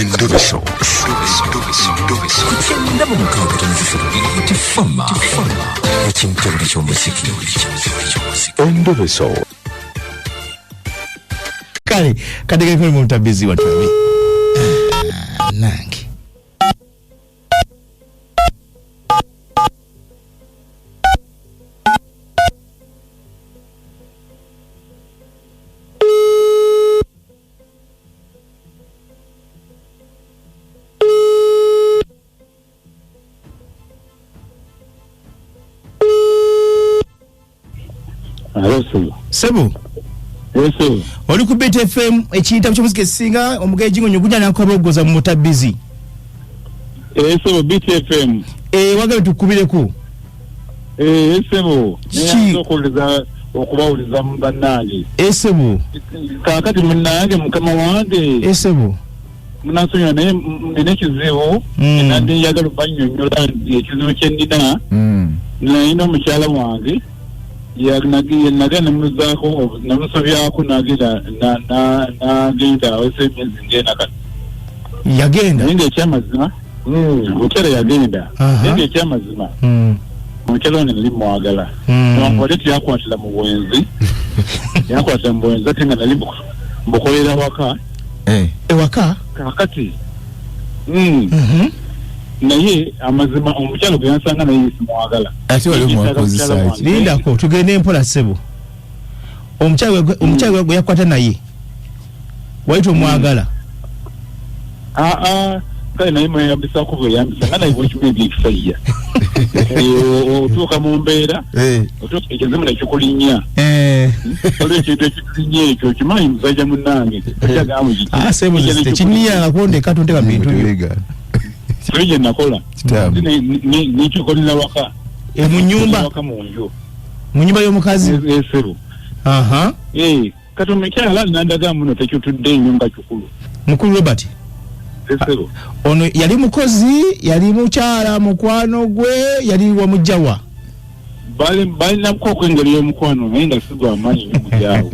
Endoveso. Kutenda mu mukaaga tanzisiro tifama. Ekintu buli ky'omuziki. Endoveso. Kale, katika kwa mutabizi watu wabi. Nangi. Sebu. Yes. Oli ku BT FM ekintu ky'omuziki singa omugaye jingo nyokuja nakwabogoza mu mutabizi. Yes, BT FM. Wagala tukubireko. Sebo. Nyasokoleza okubawuliza mu bannange. Sebo. Kakati munnange mukama wange. Sebo. Munasonya naye nekizibu nande yagala banyonyola ekizibu kyendina. Nayina omukyala wange. Nagenda muzaako namusobyako nagenda awese emyezi ngenda kati yagenda naye ekyamazima omukyala yagenda naye ekyamazima omukyala ono nali mwagala ate tiyakwatira mu bwenzi yakwatira mu bwenzi ate nga nali mbukolera waka ewaka kakati naye amazima omukyalo gwe yansanga naye simwagala ate wali mwakozesa iki lindako tugende empola sebo omukyalo gwe yakwata naye waito omwagala kale naye mweyambisako bwe yambisa nga naye bwekimu ebyekisajja otuuka mu mbeera otuuka ekizimu nekikulinnya olwo ekintu ekikulinnya ekyo kimanyi musajja munnange sebo tekinniya akondeka tonteka bintu byo Sije nakola. Nichokolera waka. Mu nyumba. Waka mu nju. Mu nyumba y'omukazi. Sebo. Katumekala nandaga muno tekitudde nyumba kikulu. Mukulu Robert. Sebo. Ono yali mukozi, yali mukyala mukwano gwe, yali wa mujawa. Bali namko kwengeri y'omukwano nainga sigwa amanyi mujjawo.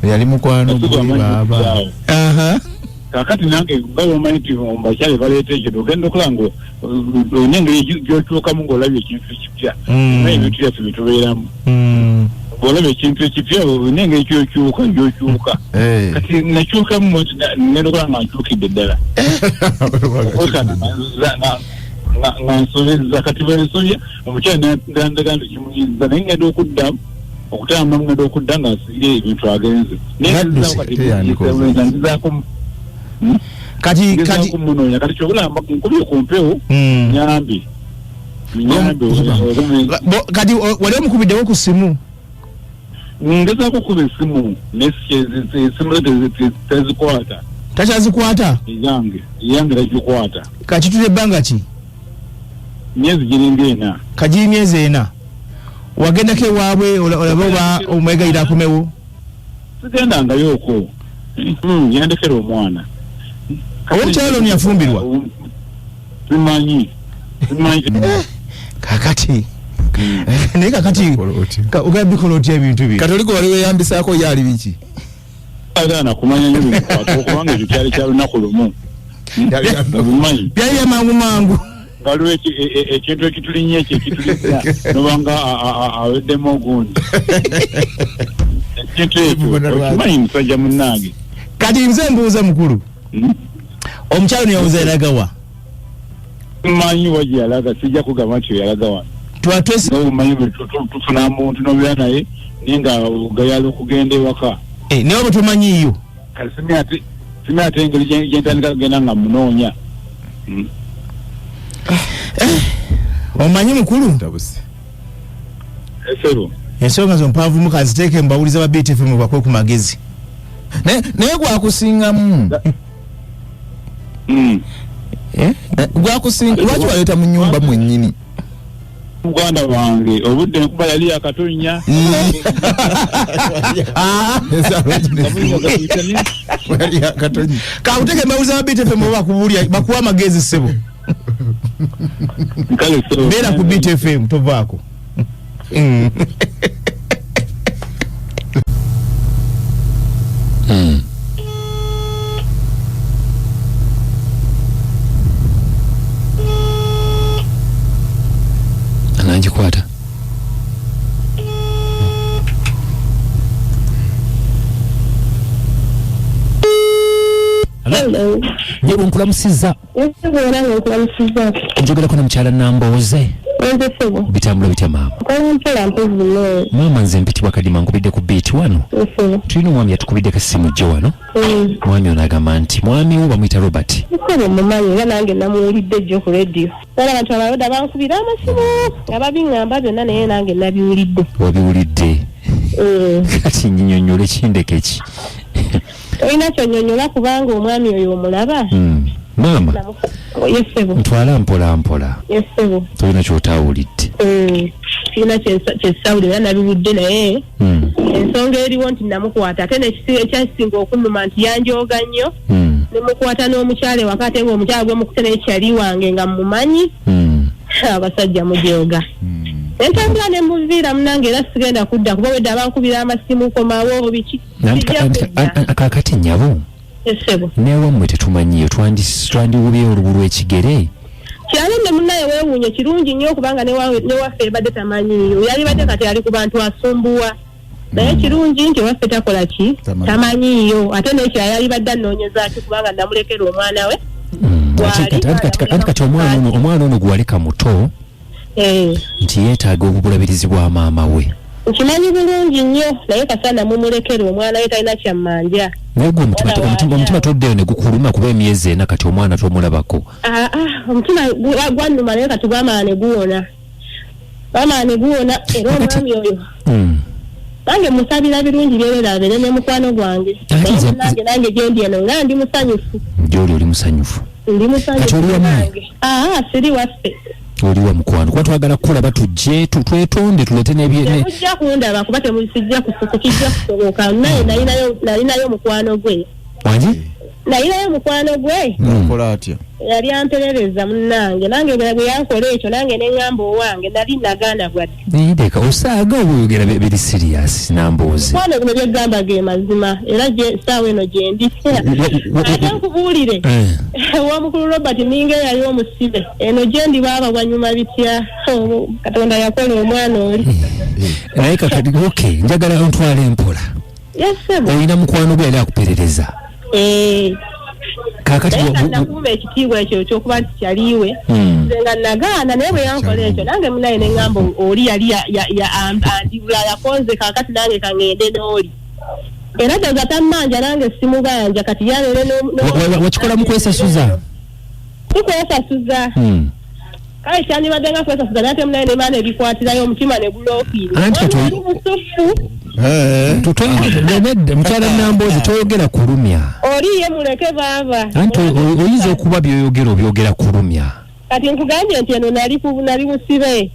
Yali mukwano gwe baba. Kakati nange balo maiti ombakyale baleeta ekyo ogenda okulango n'engeri gy'okyuka mu ng'olabye ekintu ekipya naye ebintu byaffe bitubeeramu ng'olabye ekintu ekipya n'engeri gy'okyuka kati nakyukamu ngenda okulanga nkyukidde ddala nga nsobezza kati bwensobya omukyala nandaga nti kimuyinza naye ngenda okudda okutambula ngenda okudda ng'asiire ebintu agenze naye nzizaako kati kumunonya kati chokulamba nkubye kumpewo nyambi kati wali omukubiddewo ku simu ngeza kukuba esimu esimu tezikwata takyazikwata yange takikwata kati tule ebbanga ki myezi giringa ena kagiri myezi ena wagendako ewaabwe olaba oba omwegayira akomewo sigendangayo okwo yandekera omwana omukyalo ono yafumbirwa simanyi kakati naye kakati ogala bikola otya ebintu bye katoliko wali weyambisaako yali biki agana kumanya nyo binkwata okubanga ekyo kyali kya lunaku lumu obumanyi byali byamangu ngaliwo ekintu ekitulinnya ekyo ekitulisa nobanga aweddemu ogundi ekintu ekyo okimanyi musajja munnange kati nze mbuuza mukulu omukyalo ne yawuza yalagawa manyi waje yalaga sijja kugamba nti yalagawa omanyi tufuna muntu nobeera naye naye nga ogayala okugenda ewaka naye oba tomanyiiyo kale simi ate engeri gyentandika kugenda nga munoonya omanyi mukulu esero ensonga zo mpanvu mukaziteeke mbawuliza ba BTFM bakwe ku magezi naye gwakusingamu gwakusinga lwaki waleeta mu nyumba mwennyini muganda wange obudde enkuba yali yakatonya kakuteke mbawuliza ba BTFM bakuwa amagezi ssebo beera ku BTFM tovaako Hello. Nyebo nkulamusiza. Nsibuula nkulamusiza. Njogerako na mukyala Nambooze. Nsebo. Bitambula bitya maama? Mpola mpozino. Maama nze mpitibwa Kadima nkubidde ku beat wano. Nsebo. Tulina omwami yatukubidde kasimu gye wano. Mwami ono agamba nti mwami wo bamuyita Robert. Nsebo mumanyi era nange namuwulidde jjo ku radio. Era abantu abayoda bankubira amasimu. Ababiŋŋamba byonna naye nange nabiwulidde. Wabiwulidde. Kati nnyonnyole kindeke ki? Olina kyonnyonnyola kubanga omwami oyo omulaba? Maama. Yesebo. Ntwala mpola mpola. Yesebo. Tolina ky'otaawulidde. Sirina kyesawulira nabiwudde naye ensonga eriwo nti namukwata ate ekyasinga okunnuma nti yanjooga nnyo nemukwata n'omukyale wakati ng'omukyala gw'omukute n'ekyali wange nga mumanyi abasajja mujooga entambula ne muviira munange era sigenda kudda kuba wedde abankubira amasimu komawo biki kakati nnyabo esebo newammwe tetumanyiyo twandiwubye olubu lw'ekigere kyali ne munnaye weewuunye kirungi nnyo okubanga newaffe ebadde tamanyiyo yali badde kati ali ku bantu asumbuwa naye kirungi nti ewaffe takola ki tamanyiyo ate n'ekyala yali badde annoonyezaaki kubanga namulekera omwana we anti kati omwana ono gwaleka muto nti yeetaaga obulabirizi bwa maama we nkimanyi bulungi nnyo naye kasana mumulekera omwana we talina kyammanja naye gwe omutima toddeyo ne gukuluma kuba emyezi ena kati omwana tomulabako omutima gwannuma naye kati gwamala ne guwona era omwami oyo nange musabira birungi byereraabere ne mukwano gwange nange gyendi eno nga ndi musanyufu gyoli oli musanyufu ndi musanyufu siri waffe oli wa mukwano kuba twagala kukulaba tujje twetonde tulete temujja kundaba kuba temusijja kukijja kusoboka naye nalinayo mukwano gwe nalinayo mukwano gwe nakola atya yali amperereza munnange nange bwe yankola ekyo nange neŋŋamba owange nali nagaana bwadde ndeka osaaga obuyogera biri sirias Nambooze mukwano guno byegamba ge mazima era saawa eno gyendi ate nkubuulire wamukulu Robert ninga yali omusibe eno gyendi baaba bwanyuma bitya Katonda yakola omwana oli naye kakati njagala ontwala empola olina mukwano gwe yali akuperereza kakati nakuba ekitiibwa ekyo kyokuba nti kyaliwe nze nga nagaana naye bwe yankola ekyo nange munaye neŋŋamba oli yali andibula yakonze kakati nange kaŋŋende n'oli era ddala tammanja nange simubanja kati yalere wakikola mu kwesasuza tukwesasuza kale kyandibadde nga kwesasuza naye ate munaye nemaana ebikwatirayo omutima ne gulookiri oli musufu mukyala Nambooze toyogera kulumya oliye muleke baaba anti oyinza okuba byogera kulumya kati nkugambye nti eno nali musibe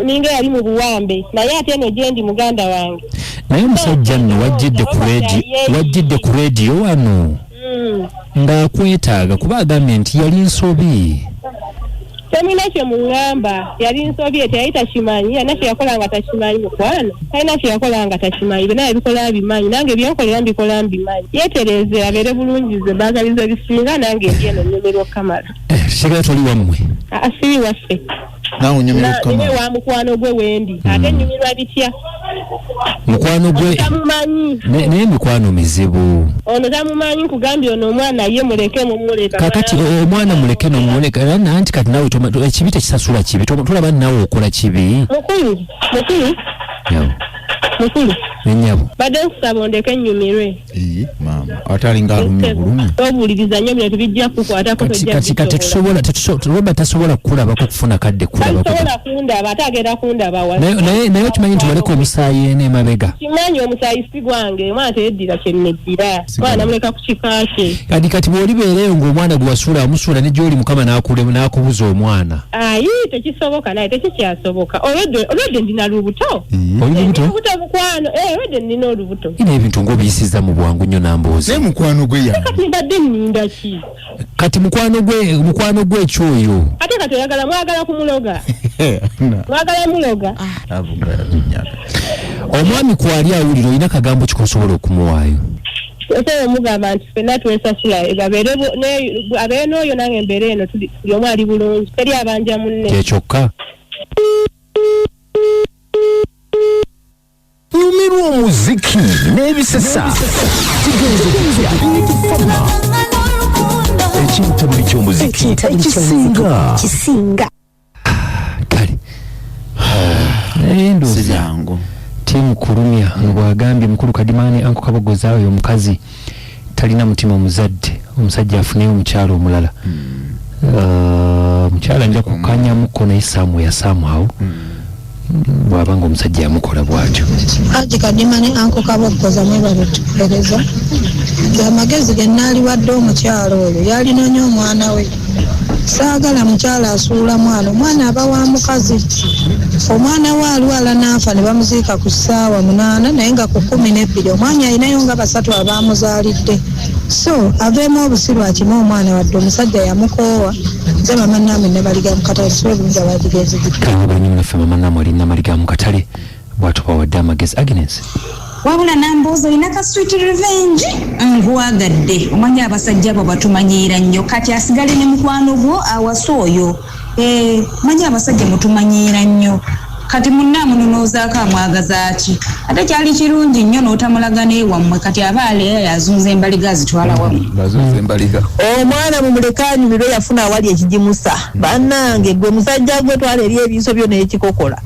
ninga yali mu buwambe naye ate eno gyendi muganda wange naye omusajja nno wajjidde ku rediyo wano ng'akwetaaga kuba agambye nti yali nsobi temina kye muŋŋamba yali nsobi teyali takimanyi yalina kye yakola nga takimanyi mukwano talina kye yakola nga takimanyi byonna yabikola bimanyi nange byenkolera mbikola mbimanyi yeetereze abeere bulungi ze baagaliza bisinga nange ndi eno nnyumirwa Kamala sigala toli wammwe siri waffe nawe onyumirwa Kamala wa mukwano gwe wendi ate nnyumirwa bitya mukwano gwe tamumanyi naye mikwano mizibu ono tamumanyi nkugambye ono omwana ye muleke mumuleka kakati omwana muleke nomuleka nanti kati nawe ekibi tekisasula kibi tulaba nawe okola kibi mukulu enyabo badde nkusaba ondeke ennyumirwe maama ate alinga alumya bulumi obuuliriza nnyo bino tubijja kukwatako kati Robert tasobola kukulabako okufuna kadde kulabatasobola kundaba ate agenda kundaba naye okimanyi nti waleka omusaayi ene emabega kimanyi omusaayi si gwange omwana teyeddira kyenneddira omwana namuleka ku kika kye kati bw'olibeereyo ng'omwana gwe wasuula wamusuula ne gy'oli mukama n'akubuza omwana ayi tekisoboka naye tekikyasoboka olwedde ndina lubuto olubuto mukwano olwedde ndina olubuto ina ebintu ng'obiyisiza mu bwangu nnyo Nambooze naye mukwano gwe kati mbadde nninda ki kati mukwano gwe ekyoyo ate kati oyagala mwagala kumuloga mwagala muloga omwami kwali awulira olina kagambo kikosobola okumuwaayo ese mugamba nti ffenna twesasula abeere n'oyo nange embeera eno tuli omu ali bulungi teri abanja munne kyekyokka nyumirwa omuziki n'ebisesa kigenze kitya ekintabuli ky'omuziki kisinga kale ndoza timu kulumya ngwagambye mukulu Kadimani Anko Kabogoza oyo omukazi talina mutima omuzadde omusajja afuneyo omukyalo omulala mukyala nja kukanya muko naye Samu ya Samu hao bwabanga omusajja yamukola bwatyo Haji Kadimani Anko Kabogoza mwebalitupereza amagezi gennaali wadde omukyalo oyo yalina nnyo omwana we saagala mukyala asuula omwana aba wa mukazi omwana we alwala n'afa ne bamuziika ku ssaawa 8 naye nga ku 12 omwana alinayo nga 3 abaamuzaalidde so aveemu obusiru akima omwana wadde omusajja yamukoowa nze mama naamwe ne baliga mu katale so ebintu abadigezi kale banyumu naffe mama naamwe alina maliga mu katale bwatubawadde amagezi Agnes wabula nambuuza olina ka sweet revenge nkuwagadde omanya abasajja abo batumanyiira nnyo kati asigale ne mukwano gwo awasa oyo manya abasajja mutumanyiira nnyo kati munnaamunonoozaako amwagaza ki ate kyali kirungi nnyo n'otamulaga n'ewammwe kati abaale yazunza embaliga azitwala wamu omwana mumuleka anyumirwe yafuna awali ekigimusa bannange gwe musajja gwe twala eri ebiso byo n'ekikokola